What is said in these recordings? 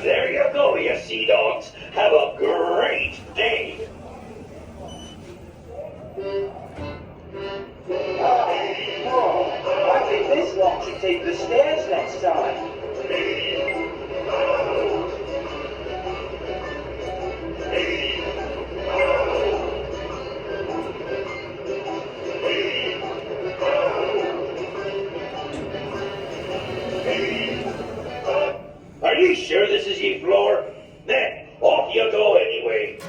There you go, you sea dogs. Have a great day. I think this lot should take the stairs next time. Are you sure this is ye floor? Then, off you go anyway.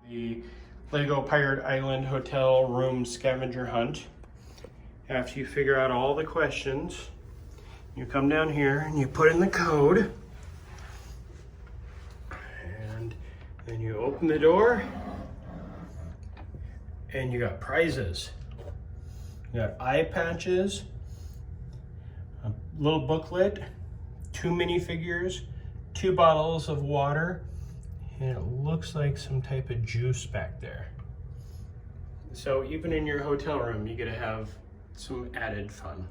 The Lego Pirate Island Hotel Room Scavenger Hunt. After you figure out all the questions, you come down here and you put in the code. And then you open the door and you got prizes. You got eye patches, a little booklet, 2 minifigures, 2 bottles of water, and it looks like some type of juice back there. So even in your hotel room, you get to have some added fun.